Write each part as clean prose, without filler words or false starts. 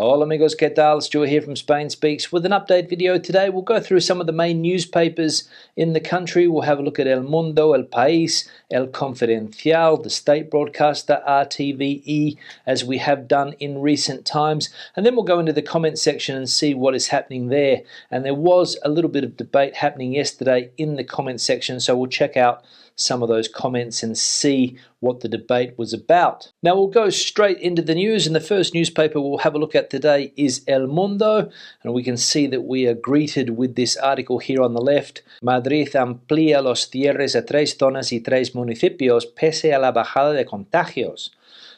Hola amigos, ¿qué tal? Stuart here from Spain Speaks with an update video today. We'll go through some of the main newspapers in the country. We'll have a look at El Mundo, El Pais, El Confidencial, the state broadcaster RTVE, as we have done in recent times. And then we'll go into the comment section and see what is happening there. And there was a little bit of debate happening yesterday in the comment section, so we'll check out some of those comments and see what the debate was about. Now we'll go straight into the news, and the first newspaper we'll have a look at today is El Mundo, and we can see that we are greeted with this article here on the left. Madrid amplía los cierres a 3 zonas y 3 municipios pese a la bajada de contagios.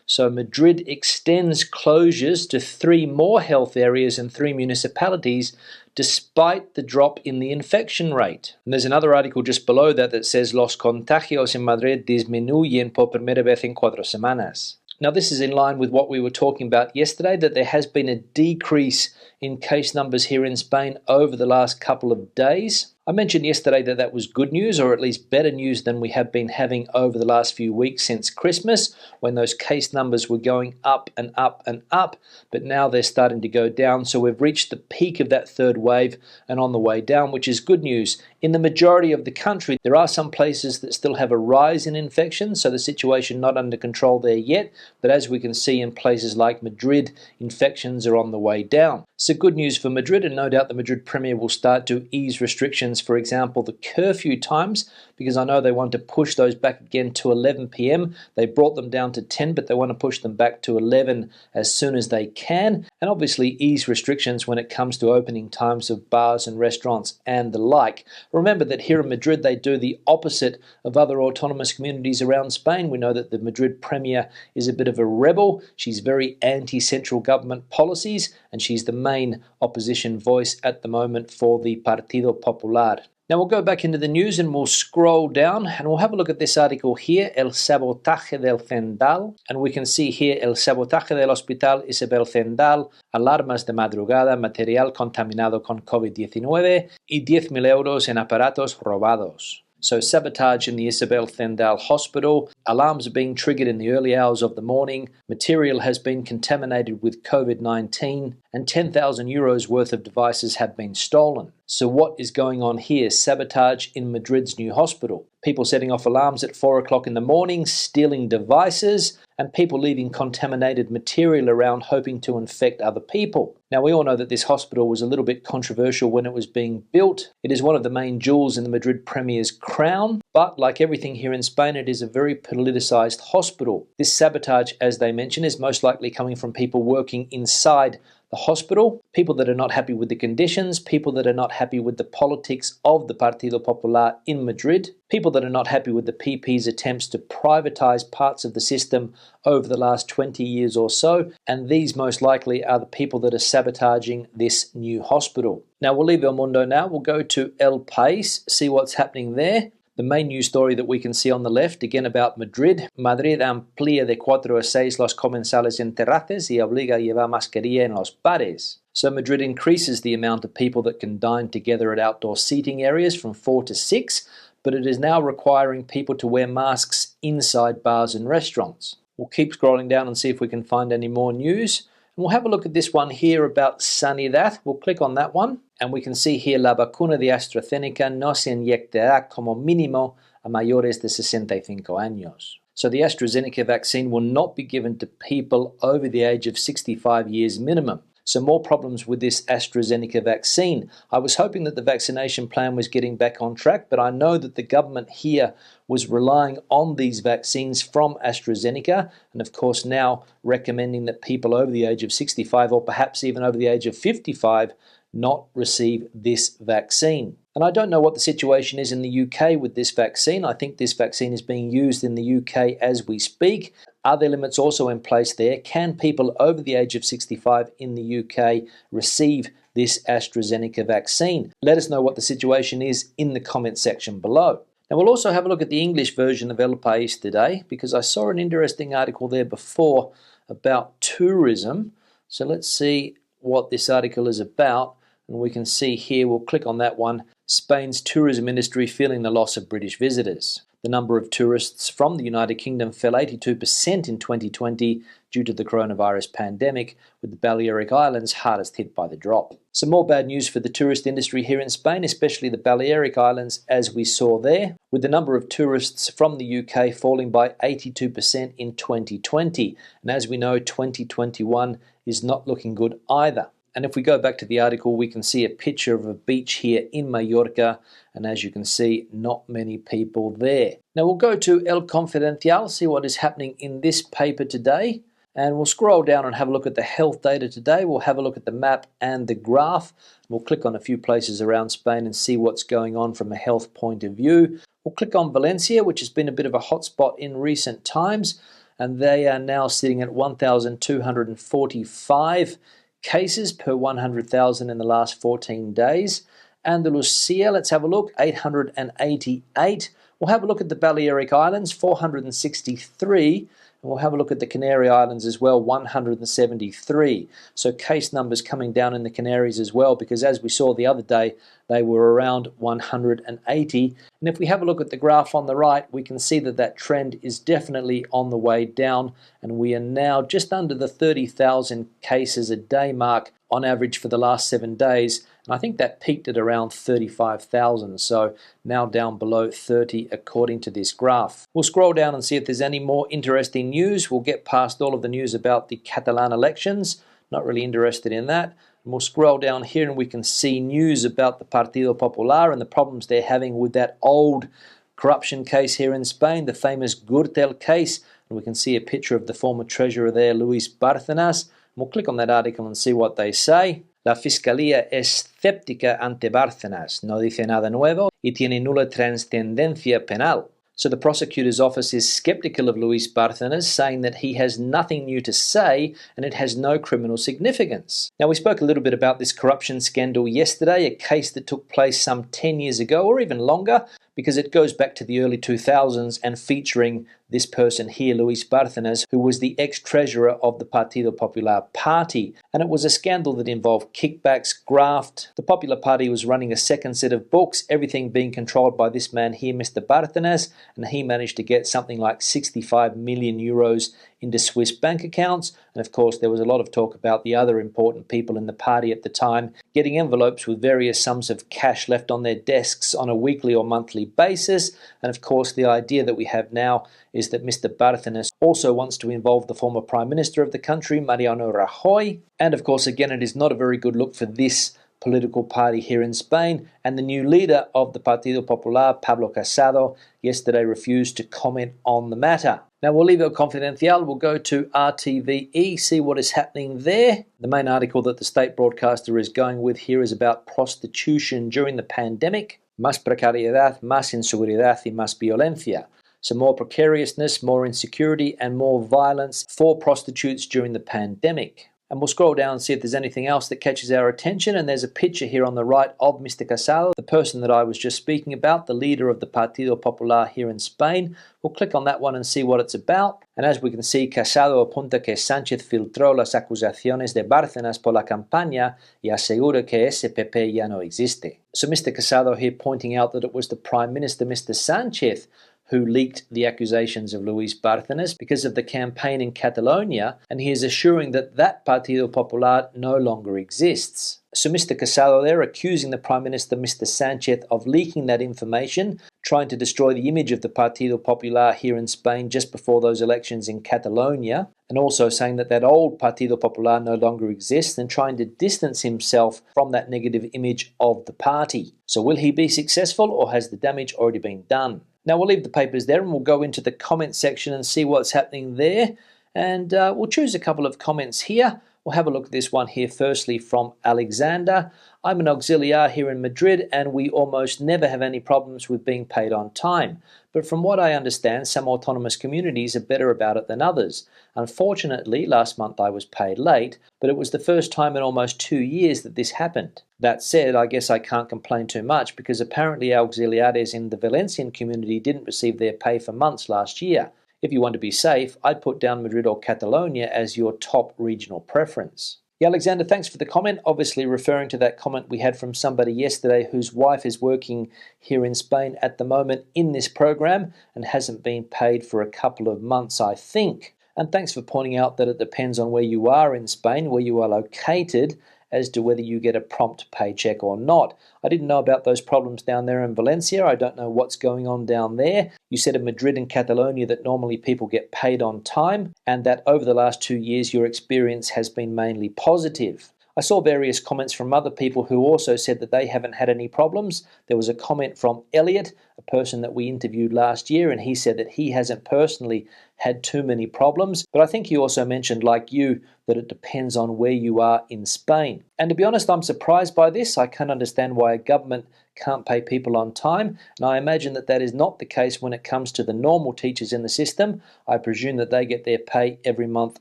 So Madrid extends closures to 3 more health areas and 3 municipalities despite the drop in the infection rate. And there's another article just below that that says los contagios en Madrid disminuyen por primera vez en 4 semanas. Now this is in line with what we were talking about yesterday, that there has been a decrease in case numbers here in Spain over the last couple of days. I mentioned yesterday that that was good news, or at least better news than we have been having over the last few weeks since Christmas, when those case numbers were going up and up and up, but now they're starting to go down. So we've reached the peak of that third wave and on the way down, which is good news. In the majority of the country, there are some places that still have a rise in infections, so the situation not under control there yet, but as we can see in places like Madrid, infections are on the way down. So good news for Madrid, and no doubt the Madrid Premier will start to ease restrictions, for example, the curfew times, because I know they want to push those back again to 11 p.m. They brought them down to 10, but they want to push them back to 11 as soon as they can, and obviously ease restrictions when it comes to opening times of bars and restaurants and the like. Remember that here in Madrid they do the opposite of other autonomous communities around Spain. We know that the Madrid Premier is a bit of a rebel. She's very anti-central government policies, and she's the main opposition voice at the moment for the Partido Popular. Now we'll go back into the news and we'll scroll down and we'll have a look at this article here, El Sabotaje del Zendal, and we can see here El Sabotaje del Hospital Isabel Zendal, alarmas de madrugada, material contaminado con COVID-19 y 10.000 euros en aparatos robados. So sabotage in the Isabel Zendal Hospital, alarms are being triggered in the early hours of the morning, material has been contaminated with COVID-19, and 10,000 euros worth of devices have been stolen. So what is going on here? Sabotage in Madrid's new hospital. People setting off alarms at 4 o'clock in the morning, stealing devices, and people leaving contaminated material around hoping to infect other people. Now we all know that this hospital was a little bit controversial when it was being built. It is one of the main jewels in the Madrid Premier's crown, but like everything here in Spain, it is a very politicized hospital. This sabotage, as they mention, is most likely coming from people working inside the hospital, people that are not happy with the conditions, people that are not happy with the politics of the Partido Popular in Madrid, people that are not happy with the PP's attempts to privatize parts of the system over the last 20 years or so, and these most likely are the people that are sabotaging this new hospital. Now we'll leave El Mundo now, we'll go to El Pais, see what's happening there. The main news story that we can see on the left, again about Madrid. Madrid amplía de 4 a 6 los comensales en terrazas y obliga a llevar mascarilla en los bares. So Madrid increases the amount of people that can dine together at outdoor seating areas from 4 to 6, but it is now requiring people to wear masks inside bars and restaurants. We'll keep scrolling down and see if we can find any more news. And we'll have a look at this one here about Sanidad. We'll click on that one. And we can see here, la vacuna de AstraZeneca no se inyectará como mínimo a mayores de 65 años. So the AstraZeneca vaccine will not be given to people over the age of 65 years minimum. So more problems with this AstraZeneca vaccine. I was hoping that the vaccination plan was getting back on track, but I know that the government here was relying on these vaccines from AstraZeneca, and of course now recommending that people over the age of 65 or perhaps even over the age of 55 not receive this vaccine. And I don't know what the situation is in the UK with this vaccine. I think this vaccine is being used in the UK as we speak. Are there limits also in place there? Can people over the age of 65 in the UK receive this AstraZeneca vaccine? Let us know what the situation is in the comment section below. Now we'll also have a look at the English version of El Pais today, because I saw an interesting article there before about tourism. So let's see what this article is about. And we can see here, we'll click on that one, Spain's tourism industry feeling the loss of British visitors. The number of tourists from the United Kingdom fell 82% in 2020 due to the coronavirus pandemic, with the Balearic Islands hardest hit by the drop. Some more bad news for the tourist industry here in Spain, especially the Balearic Islands, as we saw there, with the number of tourists from the UK falling by 82% in 2020. And as we know, 2021 is not looking good either. And if we go back to the article, we can see a picture of a beach here in Mallorca, and as you can see, not many people there. Now we'll go to El Confidencial, see what is happening in this paper today, and we'll scroll down and have a look at the health data today. We'll have a look at the map and the graph. We'll click on a few places around Spain and see what's going on from a health point of view. We'll click on Valencia, which has been a bit of a hotspot in recent times, and they are now sitting at 1,245 cases per 100,000 in the last 14 days. Andalusia, let's have a look, 888. We'll have a look at the Balearic Islands, 463. And we'll have a look at the Canary Islands as well, 173. So case numbers coming down in the Canaries as well, because as we saw the other day, they were around 180. And if we have a look at the graph on the right, we can see that that trend is definitely on the way down, and we are now just under the 30,000 cases a day mark on average for the last 7 days. And I think that peaked at around 35,000, so now down below 30 according to this graph. We'll scroll down and see if there's any more interesting news. We'll get past all of the news about the Catalan elections, not really interested in that. And we'll scroll down here and we can see news about the Partido Popular and the problems they're having with that old corruption case here in Spain, the famous Gürtel case. And we can see a picture of the former treasurer there, Luis Bárcenas. And we'll click on that article and see what they say. La Fiscalía es escéptica ante Bárcenas, no dice nada nuevo y tiene nula trascendencia penal. So the prosecutor's office is skeptical of Luis Bárcenas, saying that he has nothing new to say and it has no criminal significance. Now, we spoke a little bit about this corruption scandal yesterday, a case that took place some 10 years ago or even longer, because it goes back to the early 2000s and featuring this person here, Luis Bárcenas, who was the ex-treasurer of the Partido Popular Party. And it was a scandal that involved kickbacks, graft. The Popular Party was running a second set of books, everything being controlled by this man here, Mr. Bárcenas, and he managed to get something like 65 million euros into Swiss bank accounts. And of course, there was a lot of talk about the other important people in the party at the time getting envelopes with various sums of cash left on their desks on a weekly or monthly basis. And of course, the idea that we have now is that Mr. Bárcenas also wants to involve the former Prime Minister of the country, Mariano Rajoy. And of course, again, it is not a very good look for this political party here in Spain. And the new leader of the Partido Popular, Pablo Casado, yesterday refused to comment on the matter. Now we'll leave El Confidencial, we'll go to RTVE, see what is happening there. The main article that the state broadcaster is going with here is about prostitution during the pandemic. Más precariedad, más inseguridad y más violencia. So more precariousness, more insecurity and more violence for prostitutes during the pandemic. And we'll scroll down and see if there's anything else that catches our attention. And there's a picture here on the right of Mr. Casado, the person that I was just speaking about, the leader of the Partido Popular here in Spain. We'll click on that one and see what it's about. And as we can see, Casado apunta que Sánchez filtró las acusaciones de Bárcenas por la campaña y asegura que ese PP ya no existe. So Mr. Casado here pointing out that it was the Prime Minister, Mr. Sánchez, who leaked the accusations of Luis Bárcenas because of the campaign in Catalonia, and he is assuring that that Partido Popular no longer exists. So Mr. Casado there accusing the Prime Minister, Mr. Sánchez, of leaking that information, trying to destroy the image of the Partido Popular here in Spain just before those elections in Catalonia, and also saying that that old Partido Popular no longer exists and trying to distance himself from that negative image of the party. So will he be successful, or has the damage already been done? Now we'll leave the papers there and we'll go into the comment section and see what's happening there. And we'll choose a couple of comments here. We'll have a look at this one here firstly from Alexander. I'm an auxiliar here in Madrid and we almost never have any problems with being paid on time. But from what I understand, some autonomous communities are better about it than others. Unfortunately, last month I was paid late, but it was the first time in almost 2 years that this happened. That said, I guess I can't complain too much because apparently auxiliares in the Valencian community didn't receive their pay for months last year. If you want to be safe, I'd put down Madrid or Catalonia as your top regional preference. Yeah, Alexander, thanks for the comment. Obviously referring to that comment we had from somebody yesterday whose wife is working here in Spain at the moment in this program and hasn't been paid for a couple of months, I think. And thanks for pointing out that it depends on where you are in Spain, where you are located, as to whether you get a prompt paycheck or not. I didn't know about those problems down there in Valencia. I don't know what's going on down there. You said in Madrid and Catalonia that normally people get paid on time and that over the last 2 years your experience has been mainly positive. I saw various comments from other people who also said that they haven't had any problems. There was a comment from Elliot, a person that we interviewed last year, and he said that he hasn't personally had too many problems. But I think he also mentioned, like you, that it depends on where you are in Spain. And to be honest, I'm surprised by this. I can't understand why a government can't pay people on time, and I imagine that that is not the case when it comes to the normal teachers in the system. I presume that they get their pay every month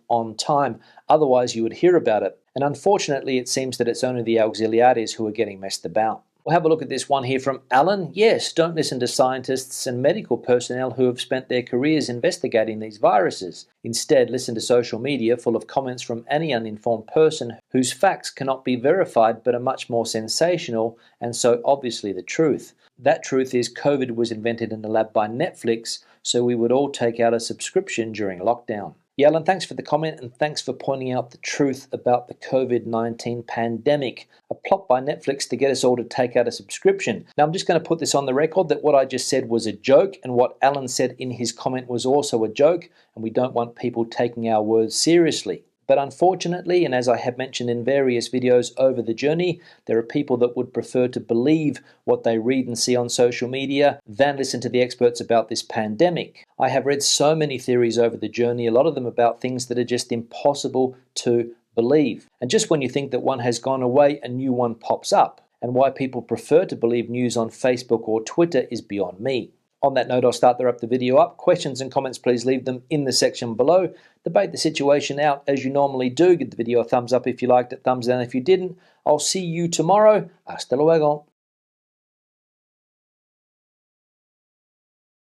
on time. Otherwise, you would hear about it. And unfortunately, it seems that it's only the auxiliares who are getting messed about. We'll have a look at this one here from Alan. Yes, don't listen to scientists and medical personnel who have spent their careers investigating these viruses. Instead, listen to social media full of comments from any uninformed person whose facts cannot be verified but are much more sensational and so obviously the truth. That truth is COVID was invented in a lab by Netflix, so we would all take out a subscription during lockdown. Yeah, Alan, thanks for the comment and thanks for pointing out the truth about the COVID-19 pandemic. A plot by Netflix to get us all to take out a subscription. Now, I'm just going to put this on the record that what I just said was a joke and what Alan said in his comment was also a joke, and we don't want people taking our words seriously. But unfortunately, and as I have mentioned in various videos over the journey, there are people that would prefer to believe what they read and see on social media than listen to the experts about this pandemic. I have read so many theories over the journey, a lot of them about things that are just impossible to believe. And just when you think that one has gone away, a new one pops up. And why people prefer to believe news on Facebook or Twitter is beyond me. On that note, I'll start to wrap the video up. Questions and comments, please leave them in the section below. Debate the situation out as you normally do. Give the video a thumbs up if you liked it, thumbs down if you didn't. I'll see you tomorrow. Hasta luego.